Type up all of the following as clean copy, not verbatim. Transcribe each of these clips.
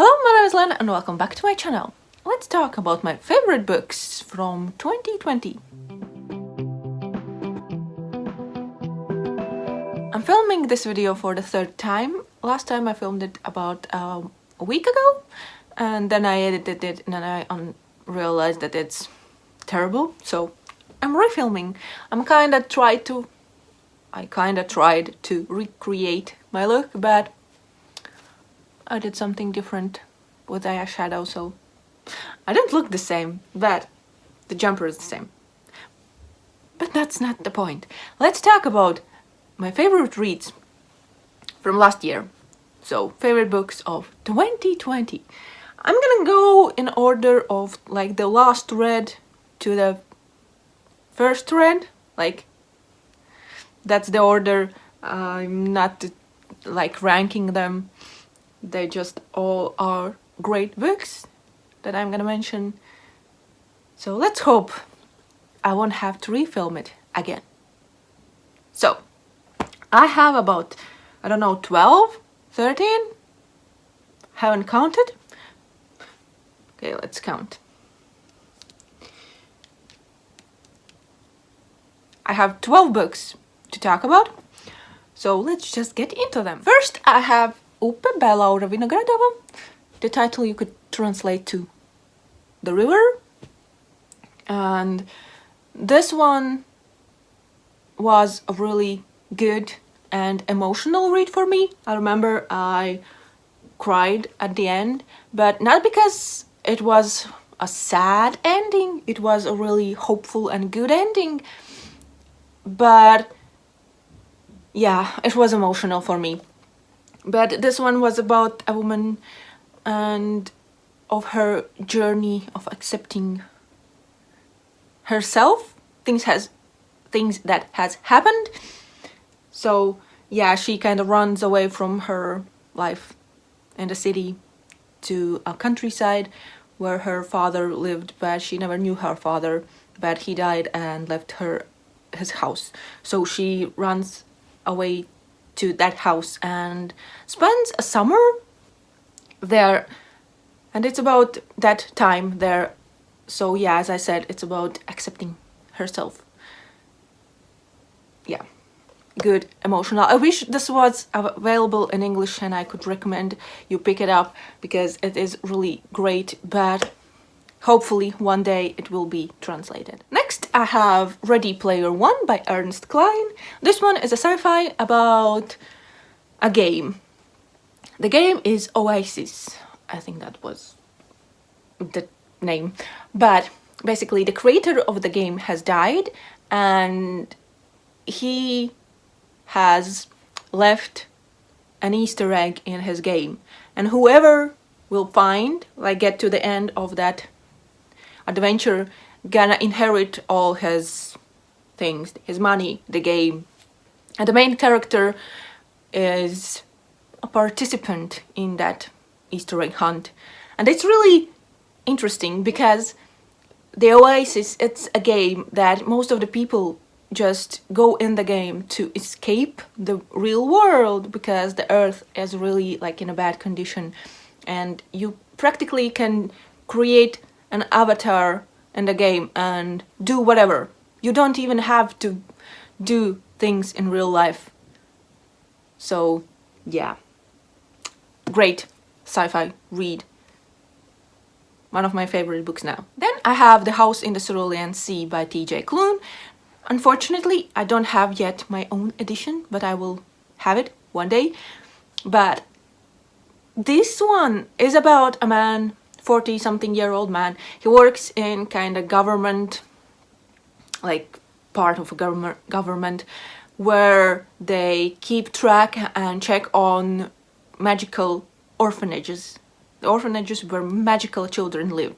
Hello, my name is Liene and welcome back to my channel. Let's talk about my favorite books from 2020. I'm filming this video for the third time. Last time I filmed it about a week ago, and then I edited it and then I realized that it's terrible, so I'm refilming. I kinda tried to recreate my look, but I did something different with the eyeshadow, so I don't look the same, but the jumper is the same. But that's not the point. Let's talk about my favorite reads from last year. So, favorite books of 2020. I'm gonna go in order of like the last read to the first read. Like, that's the order. I'm not like ranking them. They just all are great books that I'm gonna mention. So let's hope I won't have to refilm it again. So, I have about, 12, 13? Haven't counted. Okay, let's count. I have 12 books to talk about, so let's just get into them. First, I have Upe by Lara Vinogradova. The title you could translate to The River. And this one was a really good and emotional read for me. I remember I cried at the end, but not because it was a sad ending. It was a really hopeful and good ending. But yeah, it was emotional for me. But this one was about a woman and of her journey of accepting herself, things that has happened. So yeah, she kind of runs away from her life in the city to a countryside where her father lived, but she never knew her father, but he died and left her his house. So she runs away to that house and spends a summer there, and it's about that time there. So yeah, as I said, it's about accepting herself. Yeah, good, emotional. I wish this was available in English and I could recommend you pick it up because it is really great, but hopefully one day it will be translated. Next, I have Ready Player One by Ernest Cline. This one is a sci-fi about a game. The game is Oasis. I think that was the name. But basically the creator of the game has died and he has left an Easter egg in his game. And whoever will find, like get to the end of that adventure, gonna inherit all his things, his money, the game. And the main character is a participant in that Easter egg hunt. And it's really interesting because the Oasis, it's a game that most of the people just go in the game to escape the real world because the earth is really like in a bad condition, and you practically can create an avatar in the game and do whatever. You don't even have to do things in real life. So yeah, great sci-fi read. One of my favorite books now. Then I have The House in the Cerulean Sea by T.J. Klune. Unfortunately, I don't have yet my own edition, but I will have it one day. But this one is about a man, 40-something-year-old man. He works in kind of government, like part of a government, where they keep track and check on magical orphanages. The orphanages where magical children live.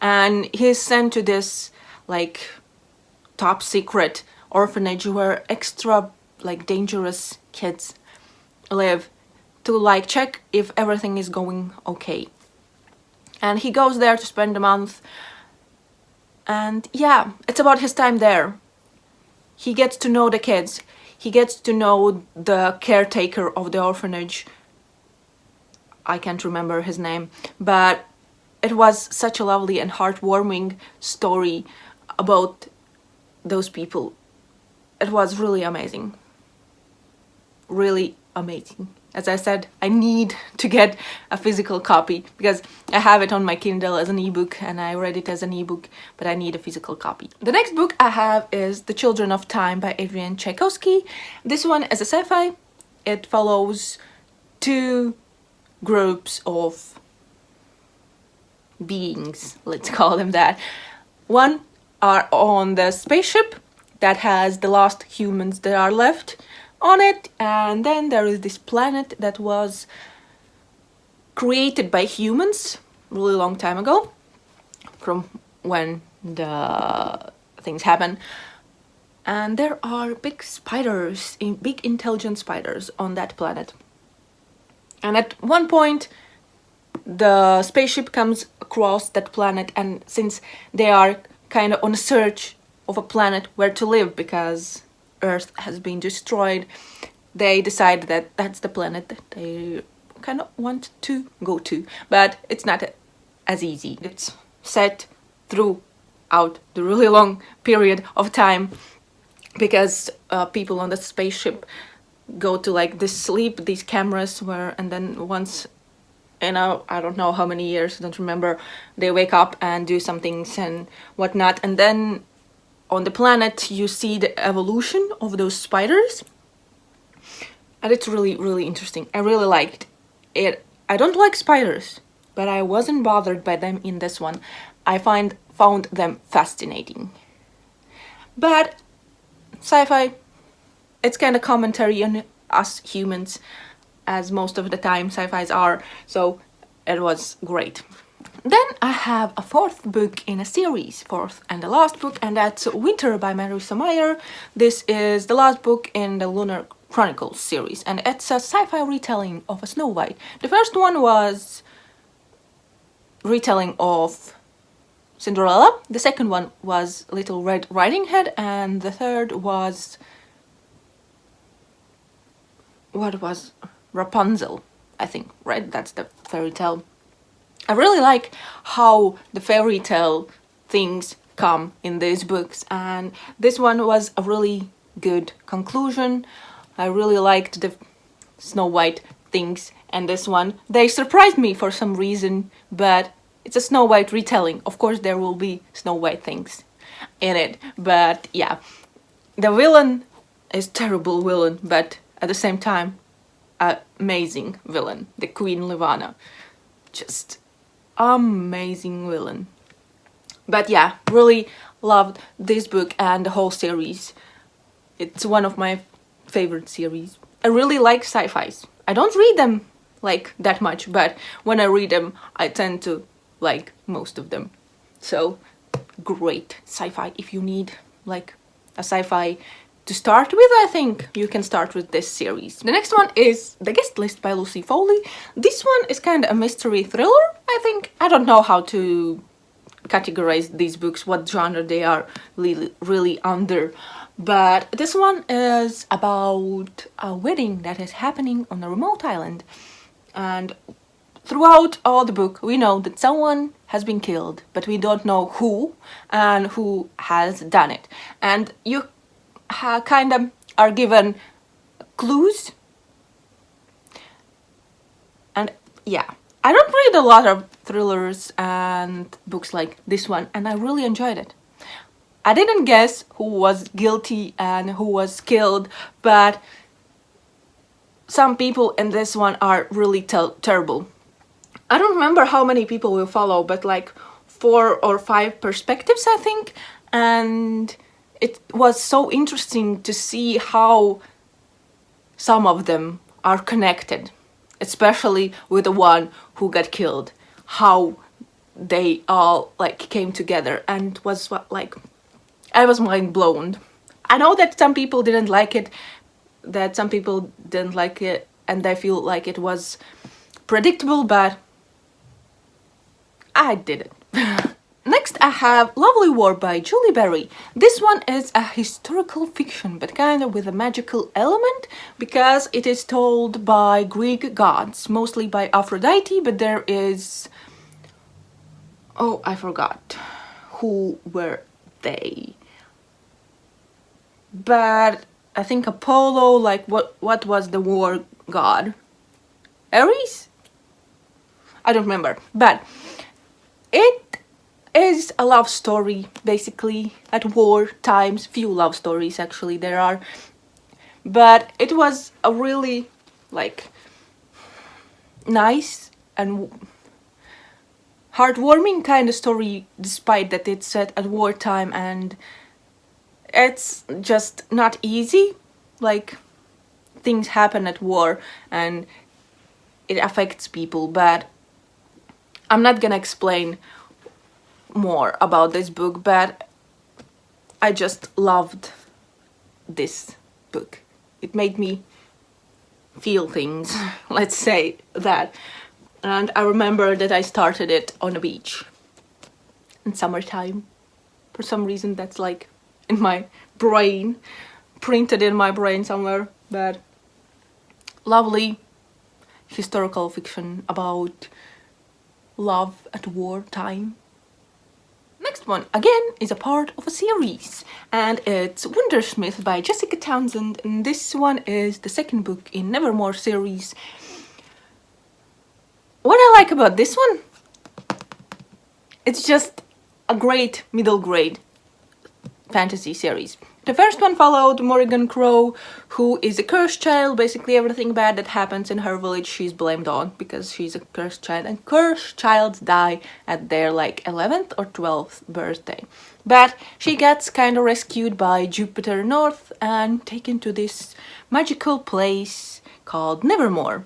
And he's sent to this like top secret orphanage where extra like dangerous kids live to like check if everything is going okay. And he goes there to spend a month, and yeah, it's about his time there. He gets to know the kids, he gets to know the caretaker of the orphanage, I can't remember his name, but it was such a lovely and heartwarming story about those people. It was really amazing. Really amazing. As I said, I need to get a physical copy because I have it on my Kindle as an ebook and I read it as an ebook, but I need a physical copy. The next book I have is The Children of Time by Adrian Tchaikovsky. This one is a sci-fi. It follows two groups of beings, let's call them that. One are on the spaceship that has the last humans that are left on it, and then there is this planet that was created by humans a really long time ago, from when the things happen. And there are big spiders, big intelligent spiders on that planet. And at one point the spaceship comes across that planet, and since they are kind of on a search of a planet where to live because Earth has been destroyed, they decide that that's the planet that they kind of want to go to. But it's not as easy. It's set throughout the really long period of time because people on the spaceship go to like this sleep, these cameras where, and then once, I don't know how many years, I don't remember, they wake up and do some things and whatnot, and then on the planet you see the evolution of those spiders, and it's really, really interesting. I really liked it. I don't like spiders, but I wasn't bothered by them in this one. I found them fascinating. But sci-fi, it's kind of commentary on us humans, as most of the time sci-fis are, so it was great. Then I have a fourth book in a series, fourth and the last book, and that's Winter by Marissa Meyer. This is the last book in the Lunar Chronicles series, and it's a sci-fi retelling of a Snow White. The first one was retelling of Cinderella, the second one was Little Red Riding Hood, and the third was Rapunzel, I think, right? That's the fairy tale. I really like how the fairy tale things come in these books, and this one was a really good conclusion. I really liked the Snow White things, and this one, they surprised me for some reason, but it's a Snow White retelling. Of course there will be Snow White things in it, but yeah. The villain is terrible villain, but at the same time, amazing villain, the Queen Levana. Just amazing villain. But yeah, really loved this book and the whole series. It's one of my favorite series. I really like sci-fis. I don't read them like that much, but when I read them, I tend to like most of them. So great sci-fi. If you need like a sci-fi to start with, I think you can start with this series. The next one is The Guest List by Lucy Foley. This one is kind of a mystery thriller, I think. I don't know how to categorize these books, what genre they are really under. But this one is about a wedding that is happening on a remote island. And throughout all the book, we know that someone has been killed, but we don't know who and who has done it. And you kind of are given clues. And yeah, I don't read a lot of thrillers and books like this one, and I really enjoyed it. I didn't guess who was guilty and who was killed, but some people in this one are really terrible. I don't remember how many people will follow, but like 4 or 5 perspectives, I think, and it was so interesting to see how some of them are connected, especially with the one who got killed, how they all like came together, and was like, I was mind blown. I know that some people didn't like it, and I feel like it was predictable, but I did it. Next I have Lovely War by Julie Berry. This one is a historical fiction, but kind of with a magical element, because it is told by Greek gods, mostly by Aphrodite, but there is... oh, I forgot. Who were they? But I think Apollo, like what was the war god? Ares? I don't remember. But it is a love story, basically, at war times. Few love stories actually there are, but it was a really like nice and heartwarming kind of story, despite that it's set at wartime and it's just not easy. Like, things happen at war and it affects people, but I'm not gonna explain more about this book, but I just loved this book. It made me feel things, let's say that. And I remember that I started it on a beach in summertime. For some reason that's like in my brain, printed in my brain somewhere. But lovely historical fiction about love at wartime. Next one, again, is a part of a series, and it's Wundersmith by Jessica Townsend, and this one is the second book in Nevermore series. What I like about this one, it's just a great middle grade fantasy series. The first one followed Morrigan Crow, who is a cursed child. Basically everything bad that happens in her village she's blamed on, because she's a cursed child, and cursed childs die at their like 11th or 12th birthday. But she gets kind of rescued by Jupiter North and taken to this magical place called Nevermore.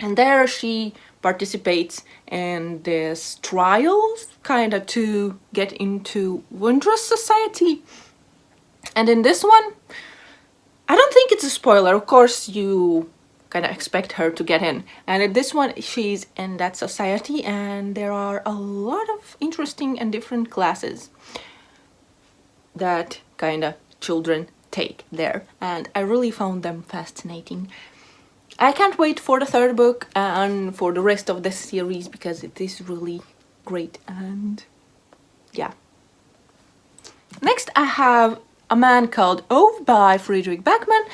And there she participates in this trials, kind of to get into Wondrous Society. And in this one, I don't think it's a spoiler, of course you kind of expect her to get in. And in this one, she's in that society, and there are a lot of interesting and different classes that kind of children take there. And I really found them fascinating. I can't wait for the third book and for the rest of this series, because it is really great. And yeah. Next I have A Man Called Ove by Friedrich Backman.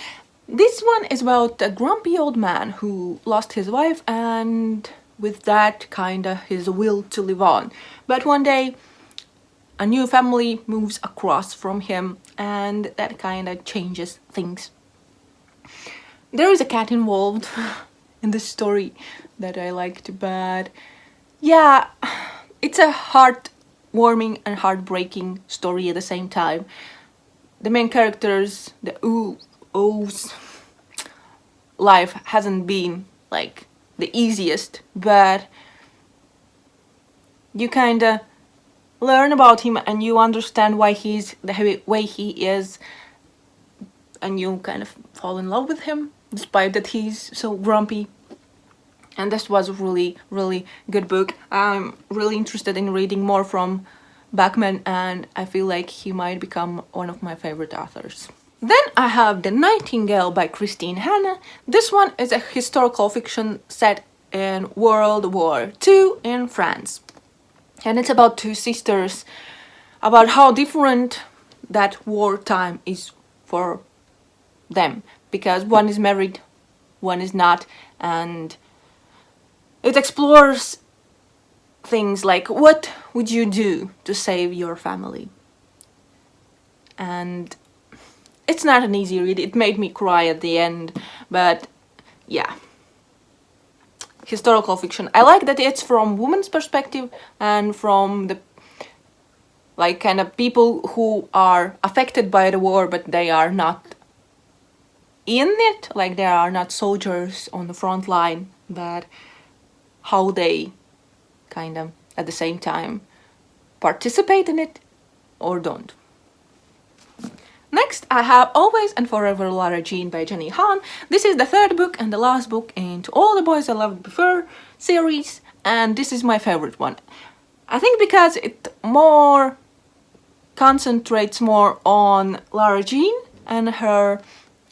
This one is about a grumpy old man who lost his wife, and with that kinda his will to live on. But one day a new family moves across from him, and that kinda changes things. There is a cat involved in this story that I liked, but yeah, it's a heartwarming and heartbreaking story at the same time. The main characters, the O's life hasn't been like the easiest, but you kinda learn about him and you understand why he's the way he is, and you kind of fall in love with him despite that he's so grumpy. And this was a really good book. I'm really interested in reading more from Backman, and I feel like he might become one of my favorite authors. Then I have The Nightingale by Christine Hanna. This one is a historical fiction set in World War II in France. And it's about two sisters, about how different that wartime is for them. Because one is married, one is not, and it explores things like, what would you do to save your family? And it's not an easy read. It made me cry at the end, but yeah. Historical fiction. I like that it's from women's perspective and from the like kind of people who are affected by the war, but they are not in it, like they are not soldiers on the front line, but how they kind of at the same time participate in it or don't. Next I have Always and Forever Lara Jean by Jenny Han. This is the third book and the last book in To All the Boys I Loved Before series, and this is my favorite one. I think because it more concentrates more on Lara Jean and her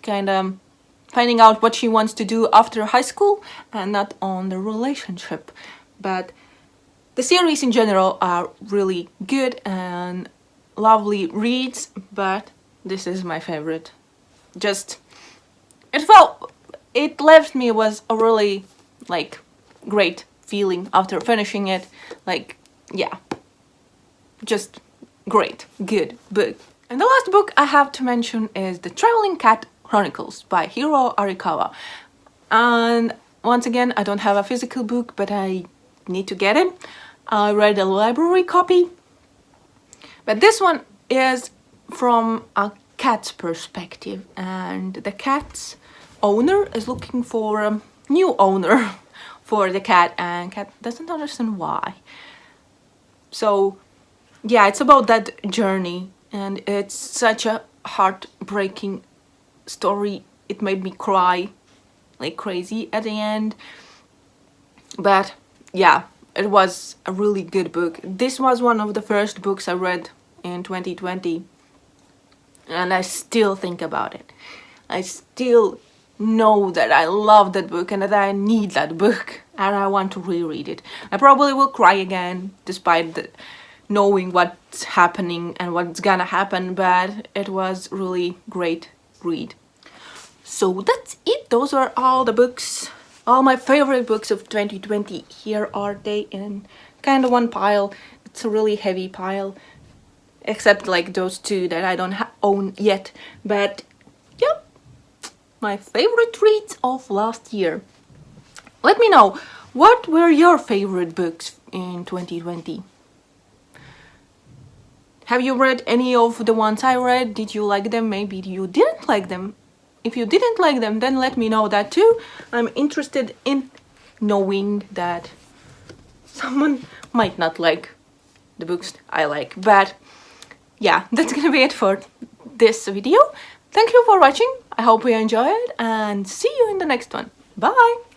kind of finding out what she wants to do after high school and not on the relationship. But the series in general are really good and lovely reads, but this is my favorite. Just, it left me with a really, like, great feeling after finishing it. Like, yeah, just great, good book. And the last book I have to mention is The Traveling Cat Chronicles by Hiro Arikawa. And once again, I don't have a physical book, but I need to get it. I read a library copy, but this one is from a cat's perspective, and the cat's owner is looking for a new owner for the cat, and cat doesn't understand why. So yeah, it's about that journey, and it's such a heartbreaking story. It made me cry like crazy at the end, but yeah, it was a really good book. This was one of the first books I read in 2020, and I still think about it. I still know that I love that book and that I need that book, and I want to reread it. I probably will cry again despite knowing what's happening and what's gonna happen, but it was really great read. So that's it. Those are all the books, all my favorite books of 2020. Here are they in kind of one pile. It's a really heavy pile, except like those two that I don't own yet. But yeah, my favorite reads of last year. Let me know, what were your favorite books in 2020? Have you read any of the ones I read? Did you like them? Maybe you didn't like them. If you didn't like them, then let me know that too. I'm interested in knowing that someone might not like the books I like. But yeah, that's gonna be it for this video. Thank you for watching. I hope you enjoyed, and see you in the next one. Bye!